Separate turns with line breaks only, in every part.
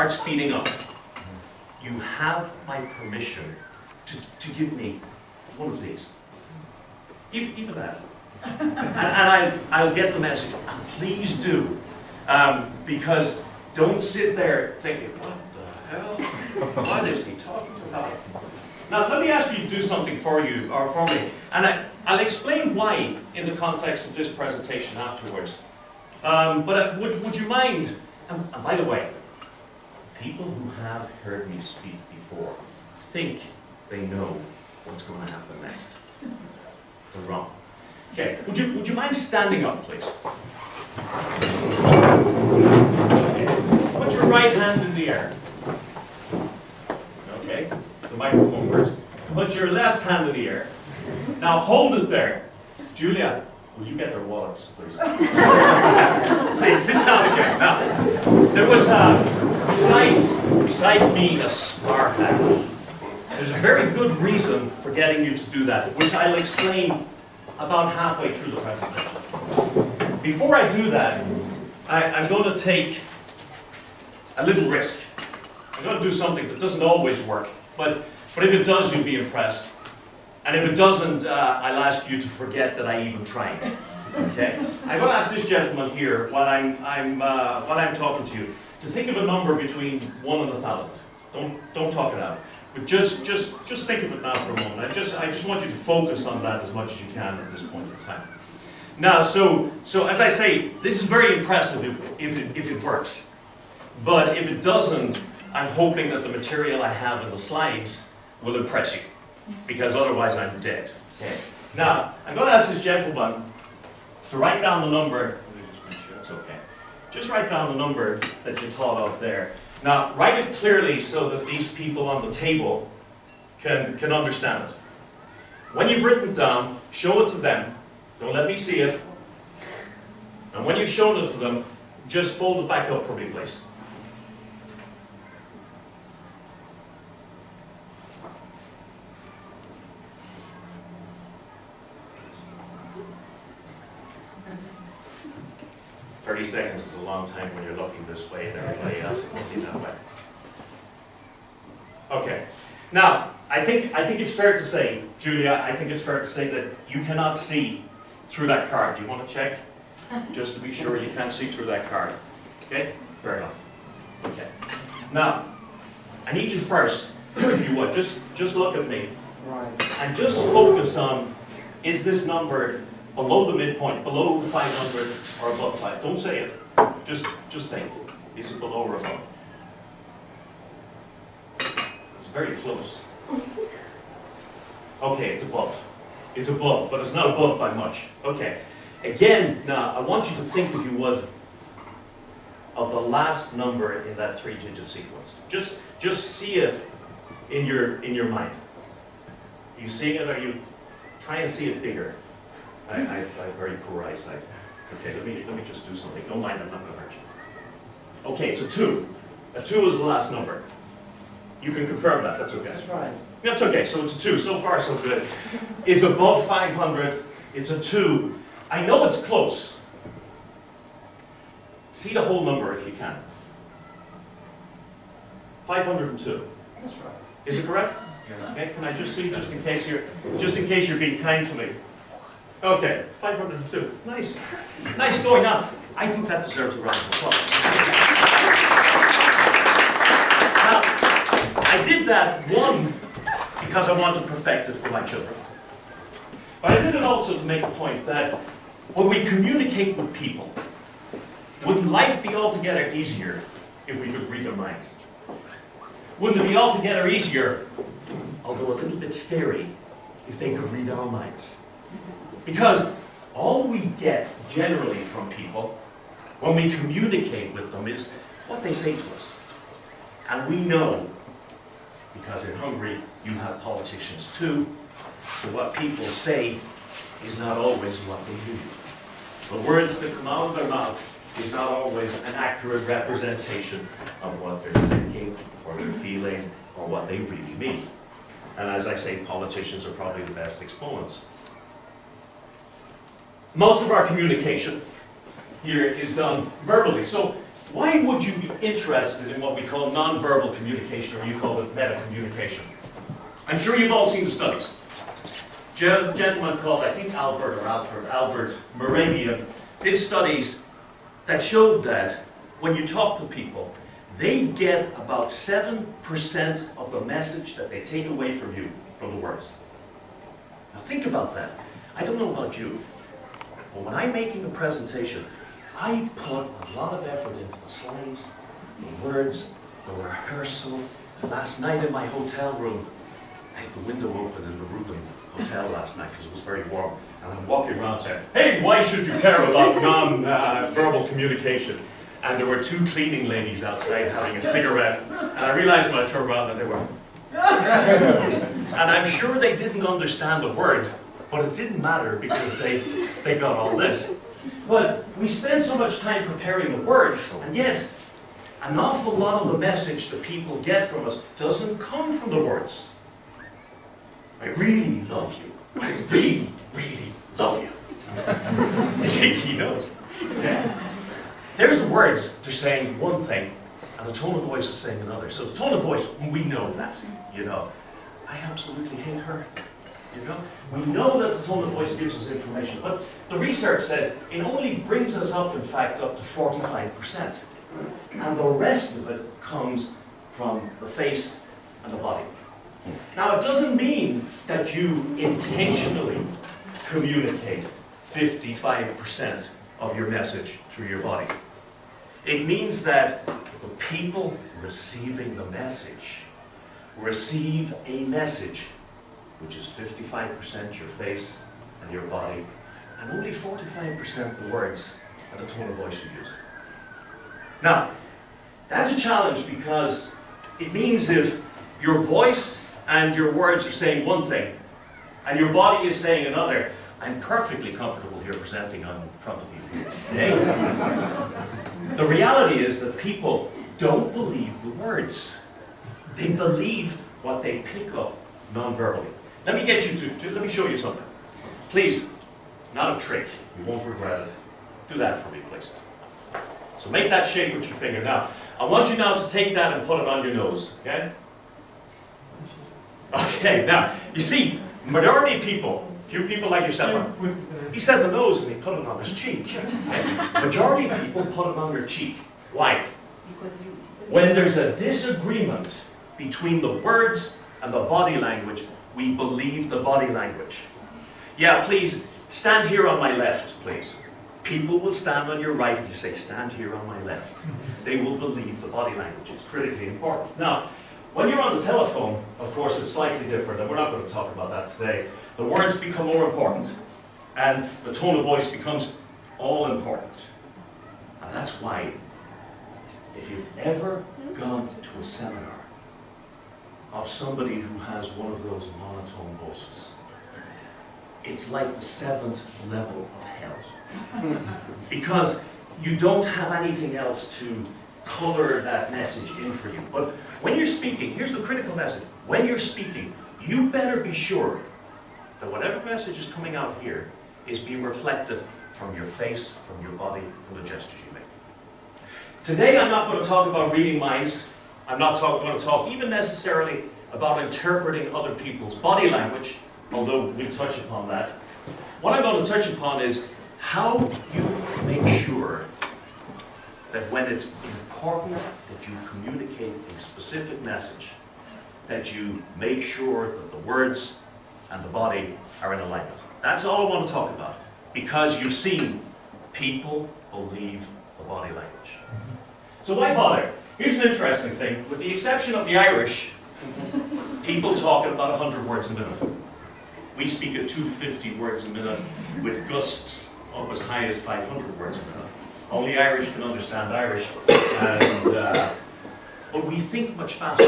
start speeding up, you have my permission to give me one of these. Even that. And I'll get the message. And please do. Because don't sit there thinking, what the hell? What is he talking about? Now, let me ask you to do something for you, or for me. And I'll explain why in the context of this presentation afterwards. But would you mind, and by the way, people who have heard me speak before think they know what's going to happen next. They're wrong. Okay, would you mind standing up, please? Okay. Put your right hand in the air. Okay, the microphone first. Put your left hand in the air. Now hold it there. Julia, will you get their wallets, please? Please, sit down again. Now, there was, besides being a smart ass, there's a very good reason for getting you to do that, which I'll explain about halfway through the presentation. Before I do that, I'm going to take a little risk. I'm going to do something that doesn't always work, but if it does, you'll be impressed. And if it doesn't, I'll ask you to forget that I even tried. Okay? I'm going to ask this gentleman here, while I'm talking to you, to think of a number between 1 and 1,000. Don't talk it out. But just think of it now for a moment. I just want you to focus on that as much as you can at this point in time. Now, so as I say, this is very impressive if it works. But if it doesn't, I'm hoping that the material I have in the slides will impress you, because otherwise I'm dead. Okay. Now, I'm going to ask this gentleman to write down the number. Let me just make sure it's okay. Just write down the number that you thought of there. Now, write it clearly so that these people on the table can understand it. When you've written it down, show it to them. Don't let me see it. And when you've shown it to them, just fold it back up for me, please. "30 seconds is a long time when you're looking this way and everybody else is looking that way." Okay. Now, I think it's fair to say, Julia, I think it's fair to say that you cannot see through that card. Do you want to check? Just to be sure you can't see through that card. Okay? Fair enough. Okay. Now, I need you first, if you would, just look at me.
Right.
And just focus on, is this number below the midpoint, below 500 or above 5? Don't say it. Just think. Is it below or above? It's very close. Okay, it's above. It's above, but it's not above by much. Okay. Again, now, I want you to think, if you would, of the last number in that 3-digit sequence. Just see it in your mind. Are you seeing it? Or are you trying to see it bigger? I have very poor eyesight. Okay, let me just do something. Don't mind, I'm not going to hurt you. Okay, it's a 2. A 2 is the last number. You can confirm that. That's okay.
That's right.
That's okay. So it's a 2. So far, so good. It's above 500. It's a 2. I know it's close. See the whole number if you can. 502.
That's right.
Is it correct?
Yes.
Okay. Can I just see, just in case you're being kind to me? Okay. 502. Nice. Nice going. Now, I think that deserves a round of applause. Now, I did that, one, because I want to perfect it for my children. But I did it also to make a point that when we communicate with people, wouldn't life be altogether easier if we could read their minds? Wouldn't it be altogether easier, although a little bit scary, if they could read our minds? Because all we get generally from people when we communicate with them is what they say to us. And we know, because in Hungary you have politicians too, so what people say is not always what they do. The words that come out of their mouth is not always an accurate representation of what they're thinking or they're feeling or what they really mean. And as I say, politicians are probably the best exponents. Most of our communication here is done verbally. So Why would you be interested in what we call non-verbal communication, or you call it meta-communication? I'm sure you've all seen the studies. A gentleman called, I think Albert Moravian, did studies that showed that when you talk to people, they get about 7% of the message that they take away from you from the words. Now think about that. I don't know about you, but when I'm making a presentation, I put a lot of effort into the slides, the words, the rehearsal. Last night in my hotel room, I had the window open in the Reuben Hotel last night because it was very warm. And I'm walking around saying, hey, why should you care about non-verbal communication? And there were two cleaning ladies outside having a cigarette. And I realized when I turned around that they were... And I'm sure they didn't understand the word, but it didn't matter because they got all this. But we spend so much time preparing the words, and yet an awful lot of the message that people get from us doesn't come from the words. I really love you. I really, really love you. I think he knows. Yeah. There's the words, they're saying one thing, and the tone of voice is saying another. So the tone of voice, we know that, you know. I absolutely hate her, you know. We know that the tone of voice gives us information, but the research says it only brings us up, in fact, up to 45%. And the rest of it comes from the face and the body. Now, it doesn't mean that you intentionally communicate 55% of your message through your body. It means that the people receiving the message receive a message, which is 55% your face and your body, and only 45% the words and the tone of voice you use. Now, that's a challenge because it means if your voice and your words are saying one thing, and your body is saying another, I'm perfectly comfortable here presenting in front of you. The reality is that people don't believe the words. They believe what they pick up non-verbally. Let me get you let me show you something. Please, not a trick, you won't regret it. Do that for me, please. So make that shape with your finger. Now, I want you now to take that and put it on your nose, okay? Okay, now, you see, majority of people, few people like yourself, he said the nose and he put it on his cheek. Okay? Majority of people put it on their cheek. Why? When there's a disagreement between the words and the body language, we believe the body language. Yeah, please, stand here on my left, please. People will stand on your right if you say, stand here on my left. They will believe the body language. It's critically important. Now, when you're on the telephone, of course, it's slightly different, and we're not going to talk about that today. The words become more important, and the tone of voice becomes all important. And that's why, if you've ever gone to a seminar of somebody who has one of those monotone voices, it's like the 7th level of hell. Because you don't have anything else to color that message in for you. But when you're speaking, here's the critical message. When you're speaking, you better be sure that whatever message is coming out here is being reflected from your face, from your body, from the gestures you make. Today I'm not going to talk about reading minds. I'm not going to talk even necessarily about interpreting other people's body language, although we'll touch upon that. What I'm going to touch upon is how you make sure that when it's important that you communicate a specific message, that you make sure that the words and the body are in alignment. That's all I want to talk about, because you've seen people believe the body language. So why bother? Here's an interesting thing. With the exception of the Irish, people talk at about 100 words a minute. We speak at 250 words a minute with gusts up as high as 500 words a minute. Only Irish can understand Irish, but we think much faster.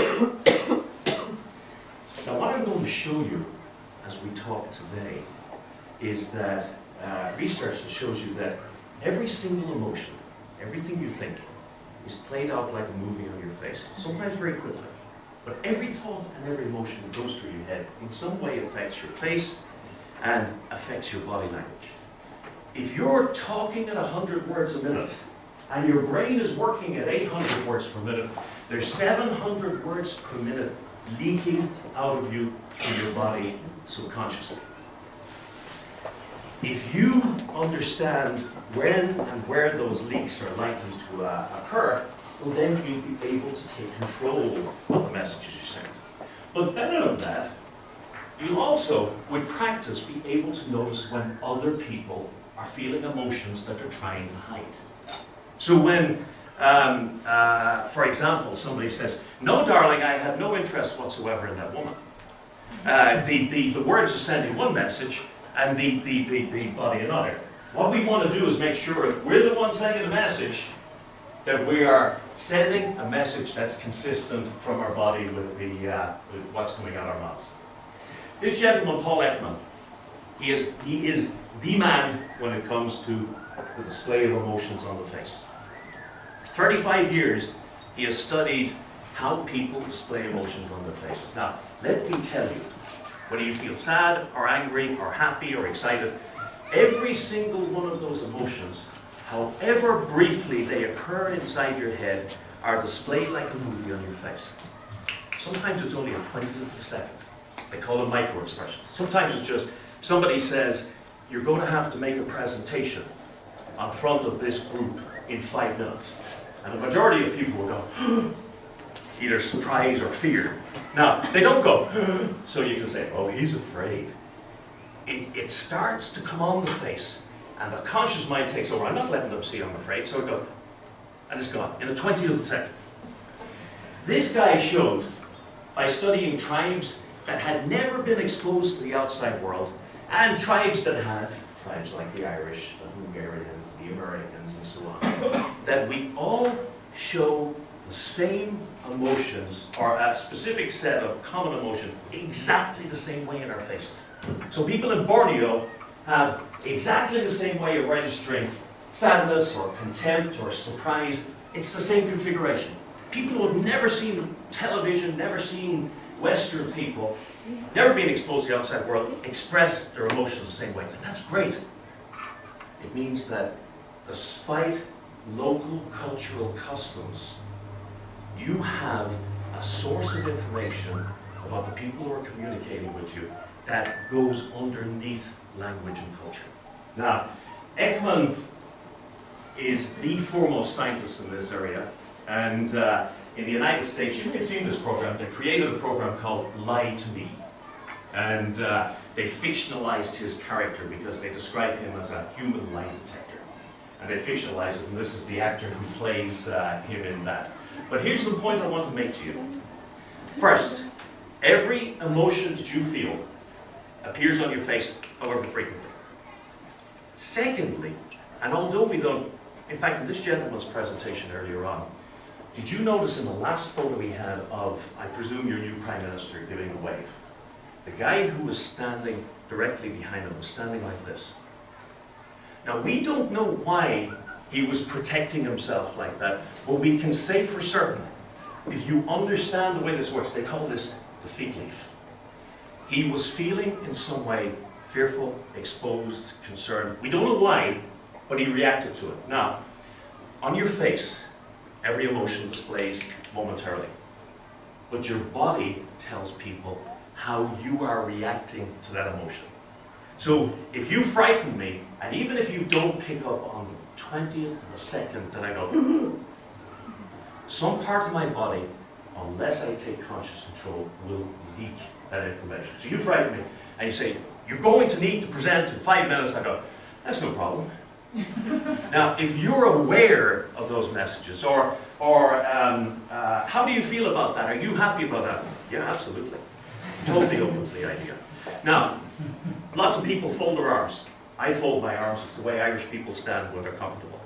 Now what I'm going to show you as we talk today is that research that shows you that every single emotion, everything you think, is played out like a movie on your face, sometimes very quickly. But every thought and every emotion that goes through your head in some way affects your face and affects your body language. If you're talking at 100 words a minute, and your brain is working at 800 words per minute, there's 700 words per minute leaking out of you through your body subconsciously. If you understand when and where those leaks are likely to occur, well, then you'll be able to take control of the messages you send. But better than that, you'll also, with practice, be able to notice when other people are feeling emotions that they're trying to hide. So when, for example, somebody says, "No, darling, I had no interest whatsoever in that woman." The words are sending one message, and the body another. What we want to do is make sure if we're the one sending the message, that we are sending a message that's consistent from our body with what's coming out of our mouths. This gentleman, Paul Ekman, he is the man when it comes to the display of emotions on the face. For 35 years, he has studied how people display emotions on their faces. Now, let me tell you, whether you feel sad or angry or happy or excited, every single one of those emotions, however briefly they occur inside your head, are displayed like a movie on your face. Sometimes it's only a 20th of a second. They call them micro-expressions. Sometimes it's just somebody says, "You're going to have to make a presentation on front of this group in 5 minutes." And the majority of people will go, either surprise or fear. Now, they don't go, so you can say, "Oh, he's afraid." It starts to come on the face, and the conscious mind takes over. I'm not letting them see I'm afraid, so it goes, and it's gone in a 20th of a second. This guy showed, by studying tribes that had never been exposed to the outside world, and tribes that had, tribes like the Irish, the Hungarians, the Americans, and so on, that we all show the same emotions, or a specific set of common emotions, exactly the same way in our faces. So people in Borneo have exactly the same way of registering sadness or contempt or surprise. It's the same configuration. People who have never seen television, never seen Western people, never been exposed to the outside world, express their emotions the same way. And that's great. It means that despite local cultural customs, you have a source of information about the people who are communicating with you that goes underneath language and culture. Now, Ekman is the foremost scientist in this area, and in the United States, you may have seen this program. They created a program called Lie to Me, and they fictionalized his character because they described him as a human lie detector, and they fictionalized it, and this is the actor who plays him in that. But here's the point I want to make to you. First, every emotion that you feel appears on your face, however frequently. Secondly, and although we don't, in fact, in this gentleman's presentation earlier on, did you notice in the last photo we had of, I presume, your new Prime Minister giving a wave? The guy who was standing directly behind him was standing like this. Now, we don't know why he was protecting himself like that, but we can say for certain, if you understand the way this works, they call this the fig leaf. He was feeling in some way fearful, exposed, concerned. We don't know why, but he reacted to it. Now, on your face, every emotion displays momentarily. But your body tells people how you are reacting to that emotion. So if you frighten me, and even if you don't pick up on the 20th of a second that I go, some part of my body, unless I take conscious control, will leak that information. So you frighten me, and you say, "You're going to need to present in 5 minutes." I go, "That's no problem." Now, if you're aware of those messages, or how do you feel about that? Are you happy about that? Yeah, absolutely. Totally open to the idea. Now, lots of people fold their arms. I fold my arms. It's the way Irish people stand when they're comfortable.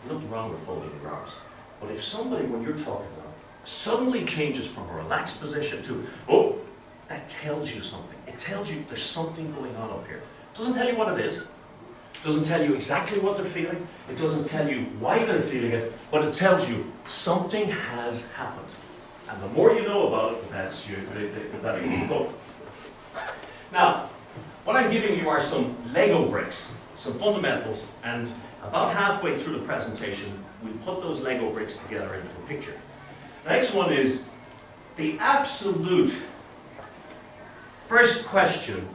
There's nothing wrong with folding your arms. But if somebody, when you're talking to them, suddenly changes from a relaxed position to, oh, that tells you something. It tells you there's something going on up here. It doesn't tell you what it is. It doesn't tell you exactly what they're feeling. It doesn't tell you why they're feeling it. But it tells you something has happened. And the more you know about it, the better you go. Now, what I'm giving you are some Lego bricks, some fundamentals, and about halfway through the presentation, we put those Lego bricks together into a picture. The next one is the absolute first question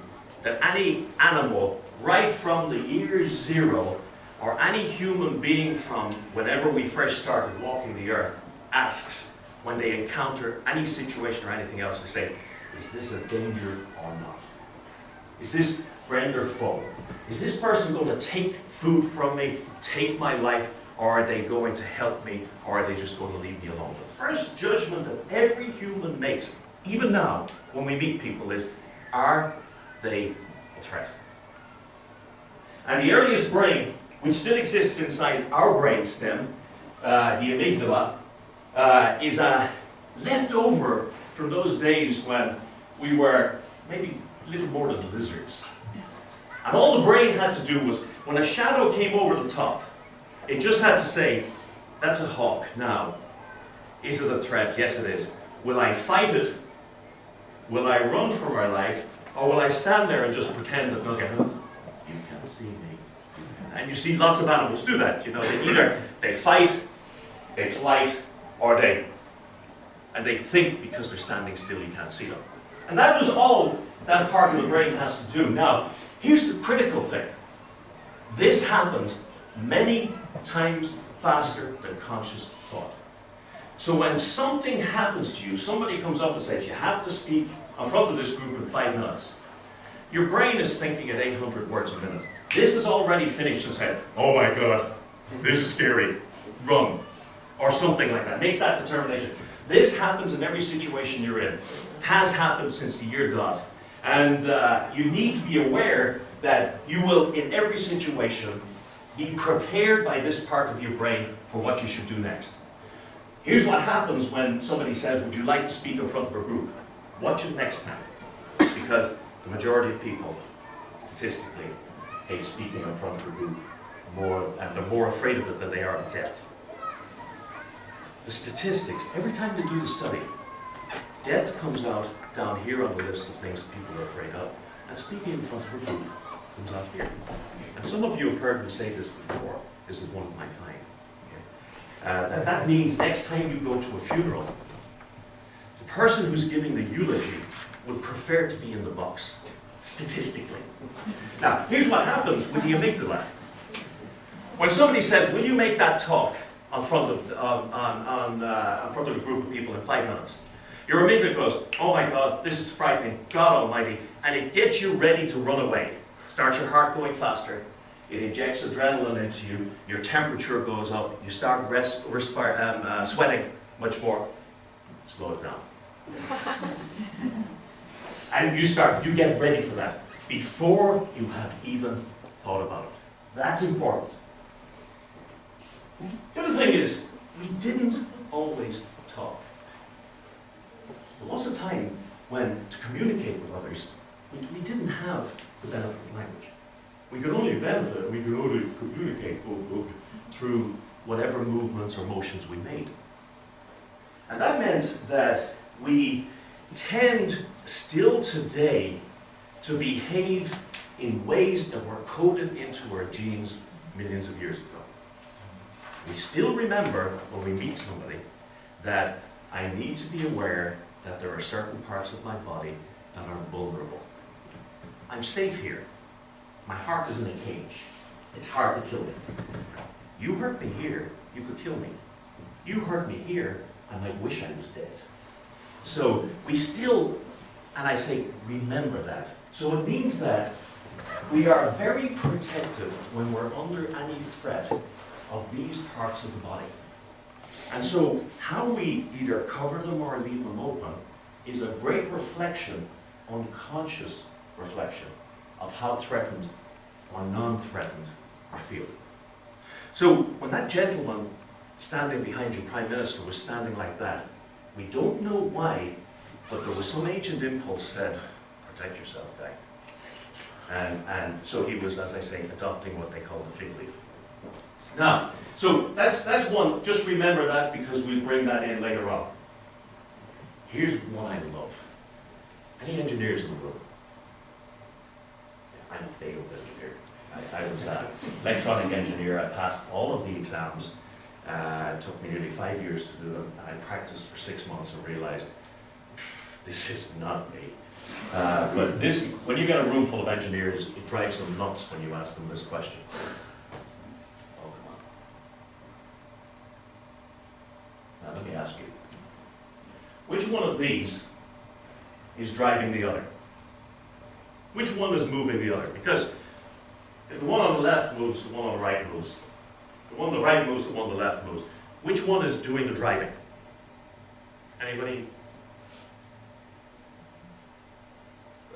that any animal, right from the year zero, or any human being from whenever we first started walking the earth, asks when they encounter any situation or anything else. They say, is this a danger or not? Is this friend or foe? Is this person going to take food from me, take my life, or are they going to help me, or are they just going to leave me alone? The first judgment that every human makes, even now, when we meet people, is, are they a threat? And the earliest brain, which still exists inside our brain stem, the amygdala, is a leftover from those days when we were maybe a little more than lizards. And all the brain had to do was, when a shadow came over the top, it just had to say, that's a hawk. Now, is it a threat? Yes, it is. Will I fight it? Will I run for my life? Or will I stand there and just pretend that, okay, you can't see me. And you see lots of animals do that. You know, they fight, they flight, or they think because they're standing still you can't see them. And that was all that part of the brain has to do. Now, here's the critical thing. This happens many times faster than conscious thought. So when something happens to you, somebody comes up and says, you have to speak in front of this group in 5 minutes. Your brain is thinking at 800 words a minute. This is already finished and said, oh my God, this is scary, run. Or something like that. Makes that determination. This happens in every situation you're in. Has happened since the year God. And you need to be aware that you will, in every situation, be prepared by this part of your brain for what you should do next. Here's what happens when somebody says, would you like to speak in front of a group? Watch it next time. Because the majority of people, statistically, hate speaking in front of a group more, and they're more afraid of it than they are of death. The statistics, every time they do the study, death comes out down here on the list of things people are afraid of, and speaking in front of a group comes out here. And some of you have heard me say this before. This is one of my 5. Okay? That means next time you go to a funeral, the person who's giving the eulogy would prefer to be in the box, statistically. Now, here's what happens with the amygdala. When somebody says, will you make that talk in front of a group of people in 5 minutes? Your amygdala goes, oh my God, this is frightening, God Almighty, and it gets you ready to run away. Starts your heart going faster, it injects adrenaline into you, your temperature goes up, you start sweating much more. Slow it down. And you get ready for that before you have even thought about it. That's important. The other thing is, we didn't always talk. There was a time when, to communicate with others, we didn't have the benefit of language. We could only benefit, we could only communicate through whatever movements or motions we made. And that meant that we tend still today to behave in ways that were coded into our genes millions of years ago. We still remember when we meet somebody that I need to be aware that there are certain parts of my body that are vulnerable. I'm safe here. My heart is in a cage. It's hard to kill me. You hurt me here, you could kill me. You hurt me here, I might wish I was dead. So we still, and I say, remember that. So it means that we are very protective when we're under any threat of these parts of the body. And so how we either cover them or leave them open is a great reflection, unconscious reflection, of how threatened or non-threatened we feel. So when that gentleman standing behind you, Prime Minister, was standing like that, we don't know why, but there was some ancient impulse said, protect yourself, guy. And so he was, as I say, adopting what they call the fig leaf. Now, so that's one. Just remember that because we'll bring that in later on. Here's one I love. Any engineers in the room? Yeah, I'm a failed engineer. I was electronic engineer. I passed all of the exams. It took me nearly 5 years to do them, and I practiced for 6 months and realized, this is not me. But this, when you get a room full of engineers, it drives them nuts when you ask them this question. Oh, come on. Now let me ask you, which one of these is driving the other? Which one is moving the other? Because if the one on the left moves, the one on the right moves. The one on the right moves, the one on the left moves. Which one is doing the driving? Anybody?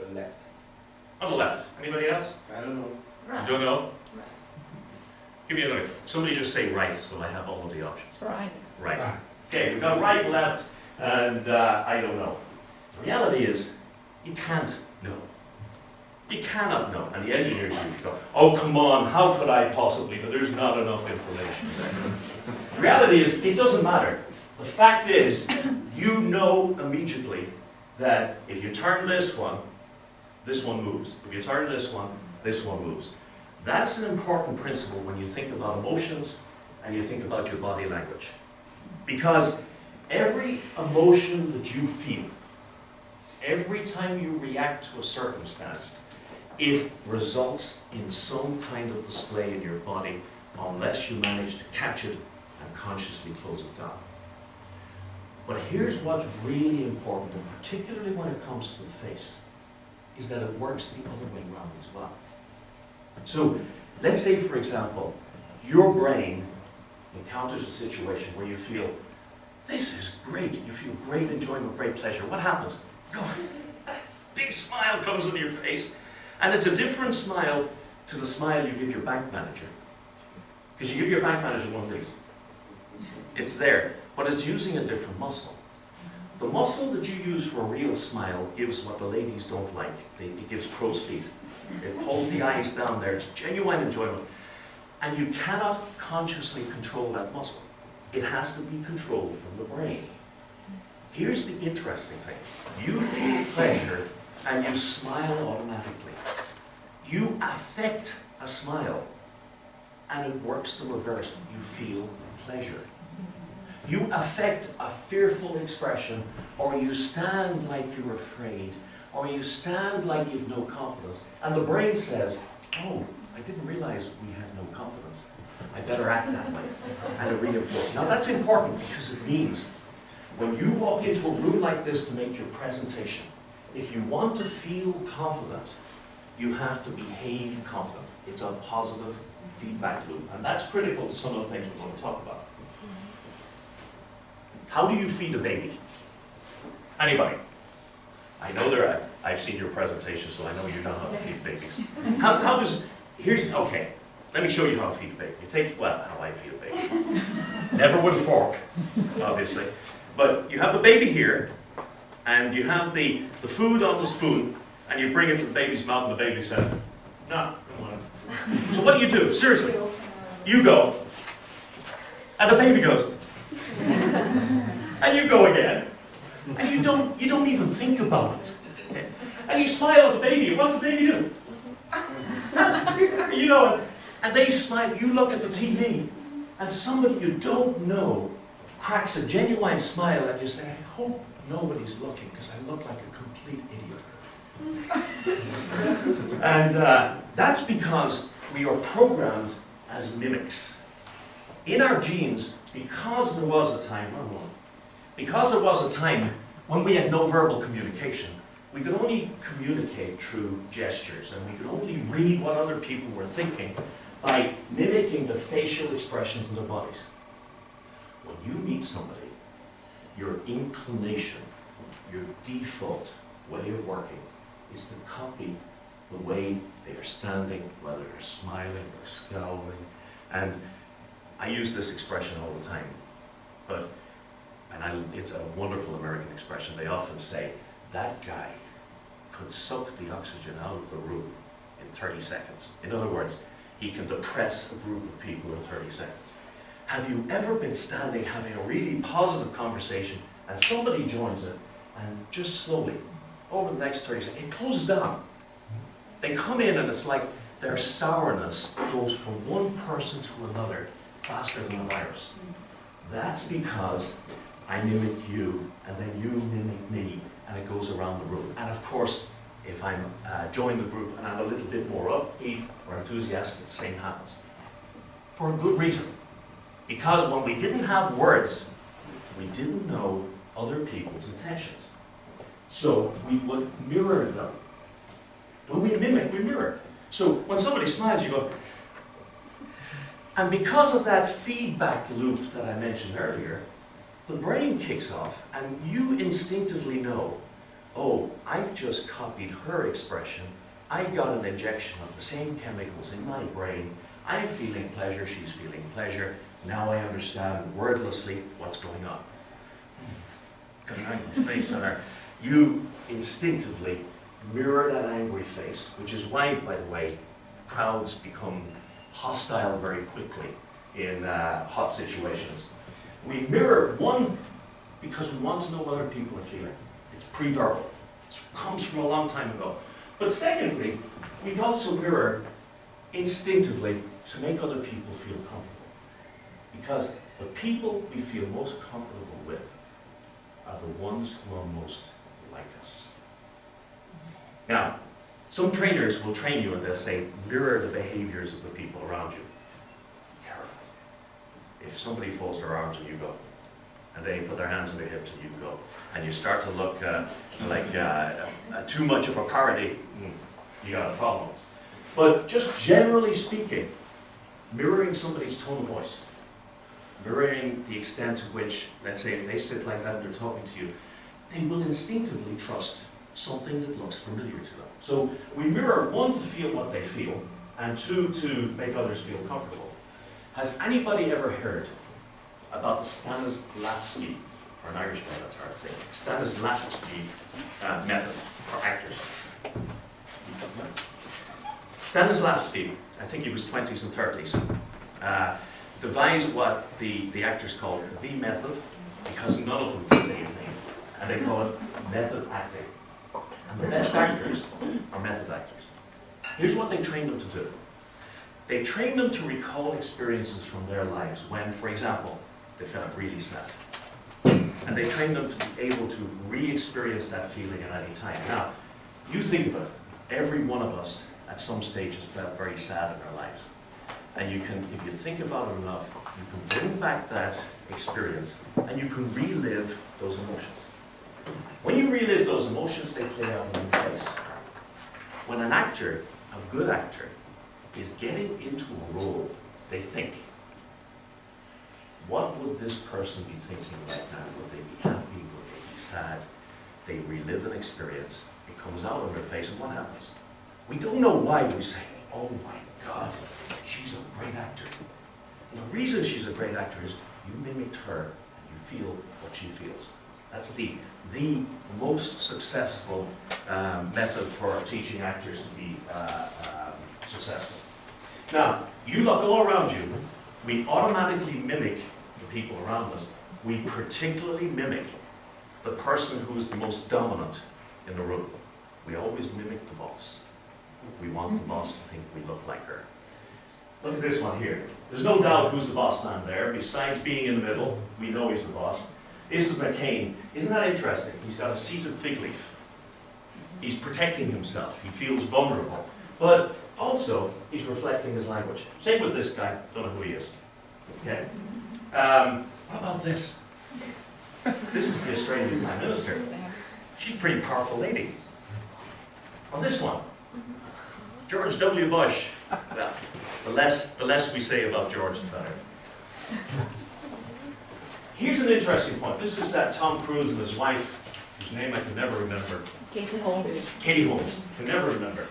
The left.
On the left. Anybody else?
I don't know.
Right.
You don't know?
Right.
Give me another. Somebody just say right, so I have all of the options.
Right.
Right. Okay, we've got right, left, and I don't know. The reality is, you can't know. You cannot know. And the engineers usually go, oh, come on, how could I possibly know? There's not enough information there. The reality is, it doesn't matter. The fact is, you know immediately that if you turn this one moves. If you turn this one moves. That's an important principle when you think about emotions and you think about your body language. Because every emotion that you feel, every time you react to a circumstance, it results in some kind of display in your body unless you manage to catch it and consciously close it down. But here's what's really important, and particularly when it comes to the face, is that it works the other way around as well. So, let's say, for example, your brain encounters a situation where you feel, this is great. You feel great enjoyment, great pleasure. What happens? A big smile comes on your face. And it's a different smile to the smile you give your bank manager. Because you give your bank manager one of these. It's there, but it's using a different muscle. The muscle that you use for a real smile gives what the ladies don't like. It gives crow's feet. It pulls the eyes down there. It's genuine enjoyment. And you cannot consciously control that muscle. It has to be controlled from the brain. Here's the interesting thing. You feel pleasure and you smile automatically. You affect a smile and it works the reverse. You feel pleasure. You affect a fearful expression, or you stand like you're afraid, or you stand like you've no confidence, and the brain says, oh, I didn't realize we had no confidence. I better act that way. And it reinforces. Now that's important because it means when you walk into a room like this to make your presentation, if you want to feel confident, you have to behave confident. It's a positive feedback loop. And that's critical to some of the things we're going to talk about. How do you feed a baby? Anybody? I know I've seen your presentation, so I know you know how to feed babies. Okay, let me show you how to feed a baby. You take, how I feed a baby. Never with a fork, obviously. But you have the baby here, and you have the food on the spoon, and you bring it to the baby's mouth, and the baby says, no, don't want it. So what do? Seriously. You go, and the baby goes, and you go again, and you don't even think about it. Okay? And you smile at the baby. What's the baby do? You know, and they smile. You look at the TV, and somebody you don't know cracks a genuine smile, and you say, I hope nobody's looking, because I look like a complete idiot. And that's because we are programmed as mimics. In our genes, because there was a time when we had no verbal communication, we could only communicate through gestures, and we could only read what other people were thinking by mimicking the facial expressions in their bodies. When you meet somebody, your inclination, your default way of working is to copy the way they are standing, whether they're smiling or scowling. And I use this expression all the time, it's a wonderful American expression. They often say, that guy could suck the oxygen out of the room in 30 seconds. In other words, he can depress a group of people in 30 seconds. Have you ever been standing having a really positive conversation and somebody joins it, and just slowly, over the next 30 seconds, it closes down. They come in and it's like
their sourness goes from one person to another faster than a virus. That's because I mimic you, and then you mimic me, and it goes around the room. And of course, if I'm join the group and I'm a little bit more upbeat or enthusiastic, the same happens. For a good reason. Because when we didn't have words, we didn't know other people's intentions. So we would mirror them. When we mimic, we mirror. So when somebody smiles, you go. And because of that feedback loop that I mentioned earlier, the brain kicks off and you instinctively know, oh, I've just copied her expression. I got an injection of the same chemicals in my brain. I'm feeling pleasure, she's feeling pleasure. Now I understand wordlessly what's going on. Got an angry face on her. You instinctively mirror that angry face, which is why, by the way, crowds become hostile very quickly in hot situations. We mirror, one, because we want to know what other people are feeling. It's pre-verbal. It comes from a long time ago. But secondly, we also mirror instinctively to make other people feel comfortable. Because the people we feel most comfortable with are the ones who are most like us. Now, some trainers will train you and they'll say, mirror the behaviors of the people around you. Be careful. If somebody folds their arms and you go, and they put their hands on their hips and you go, and you start to look like too much of a parody, you got a problem. But just generally speaking, mirroring somebody's tone of voice, mirroring the extent to which, let's say if they sit like that and they're talking to you, they will instinctively trust something that looks familiar to them. So we mirror, one, to feel what they feel, and two, to make others feel comfortable. Has anybody ever heard about the Stanislavski, for an Irish guy that's hard to say, Stanislavski method for actors? Stanislavski, I think he was 20s and 30s, devised what the actors called the method, because none of them can say his name, and they call it method acting. And the best actors are method actors. Here's what they trained them to do. They trained them to recall experiences from their lives when, for example, they felt really sad. And they trained them to be able to re-experience that feeling at any time. Now, you think about it. Every one of us at some stage has felt very sad in our lives. And you can, if you think about it enough, you can bring back that experience and you can relive those emotions. When you relive those emotions, they play out in your face. When an actor, a good actor, is getting into a role, they think, what would this person be thinking right now? Would they be happy? Would they be sad? They relive an experience. It comes out on their face, and what happens? We don't know why we say, oh my God, she's a great actor. And the reason she's a great actor is you mimicked her and you feel what she feels. That's the most successful method for teaching actors to be successful. Now, you look all around you, we automatically mimic the people around us. We particularly mimic the person who is the most dominant in the room. We always mimic the boss. We want the boss to think we look like her. Look at this one here. There's no doubt who's the boss man there. Besides being in the middle, we know he's the boss. This is McCann. Isn't that interesting? He's got a seated fig leaf. He's protecting himself. He feels vulnerable. But also, he's reflecting his language. Same with this guy. Don't know who he is. Okay. What about this? This is the Australian Prime Minister. She's a pretty powerful lady. Or this one. George W. Bush. Well, the less we say about George, the better. Here's an interesting point. This is that Tom Cruise and his wife, whose name I can never remember.
Katie Holmes.
Katie Holmes. Can never remember.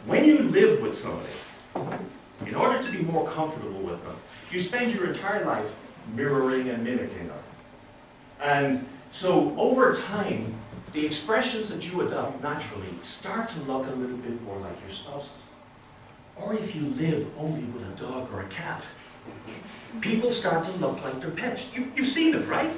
When you live with somebody, in order to be more comfortable with them, you spend your entire life mirroring and mimicking them. And so over time, the expressions that you adopt naturally start to look a little bit more like your spouse's. Or if you live only with a dog or a cat, people start to look like their pets. You've seen it, right?